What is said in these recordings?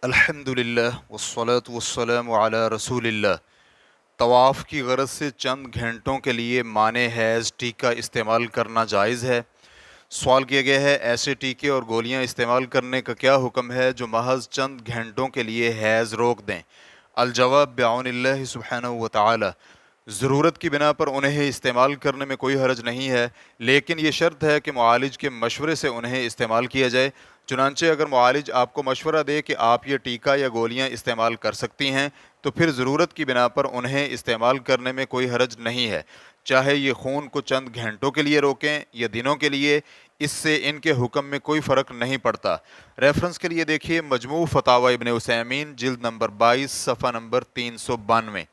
الحمدللہ والصلاة والسلام علی رسول اللہ۔ طواف کی غرض سے چند گھنٹوں کے لیے مانع حیض ٹیکہ استعمال کرنا جائز ہے۔ سوال کیا گیا ہے ایسے ٹیکے اور گولیاں استعمال کرنے کا کیا حکم ہے جو محض چند گھنٹوں کے لیے حیض روک دیں؟ الجواب بعون اللہ سبحانہ وتعالی، ضرورت کی بنا پر انہیں استعمال کرنے میں کوئی حرج نہیں ہے، لیکن یہ شرط ہے کہ معالج کے مشورے سے انہیں استعمال کیا جائے۔ چنانچہ اگر معالج آپ کو مشورہ دے کہ آپ یہ ٹیکہ یا گولیاں استعمال کر سکتی ہیں تو پھر ضرورت کی بنا پر انہیں استعمال کرنے میں کوئی حرج نہیں ہے، چاہے یہ خون کو چند گھنٹوں کے لیے روکیں یا دنوں کے لیے، اس سے ان کے حکم میں کوئی فرق نہیں پڑتا۔ ریفرنس کے لیے دیکھیے مجموع فتاوی ابن عثیمین جلد نمبر 22 صفحہ نمبر 392۔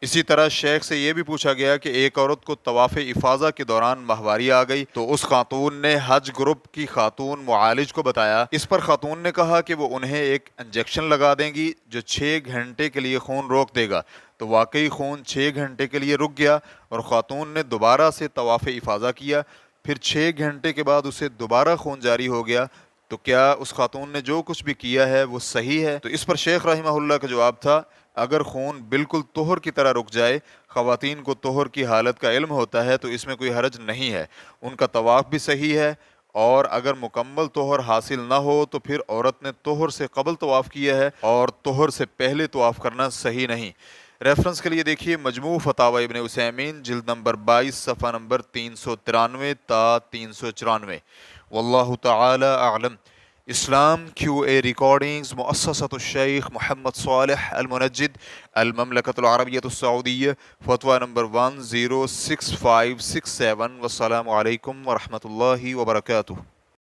اسی طرح شیخ سے یہ بھی پوچھا گیا کہ ایک عورت کو طواف افاضہ کے دوران ماہواری آ گئی تو اس خاتون نے حج گروپ کی خاتون معالج کو بتایا۔ اس پر خاتون نے کہا کہ وہ انہیں ایک انجیکشن لگا دیں گی جو 6 گھنٹے کے لیے خون روک دے گا، تو واقعی خون 6 گھنٹے کے لیے رک گیا اور خاتون نے دوبارہ سے طواف افاضہ کیا، پھر 6 گھنٹے کے بعد اسے دوبارہ خون جاری ہو گیا۔ تو کیا اس خاتون نے جو کچھ بھی کیا ہے وہ صحیح ہے؟ تو اس پر شیخ رحمہ اللہ کا جواب تھا اگر خون بالکل طہر کی طرح رک جائے، خواتین کو طہر کی حالت کا علم ہوتا ہے تو اس میں کوئی حرج نہیں ہے، ان کا طواف بھی صحیح ہے، اور اگر مکمل طہر حاصل نہ ہو تو پھر عورت نے طہر سے قبل طواف کیا ہے اور طہر سے پہلے طواف کرنا صحیح نہیں۔ ریفرنس کے لیے دیکھیے مجموع فتاوی ابن عثیمین جلد نمبر 22 صفحہ نمبر 393 تا 394۔ واللہ تعالی اعلم۔ اسلام کیو اے ریکارڈنگز مؤسسۃ الشیخ محمد صالح المنجد، المملکۃ العربیۃ السعودیہ، فتویٰ نمبر 106567۔ والسلام علیکم ورحمۃ اللہ وبرکاتہ۔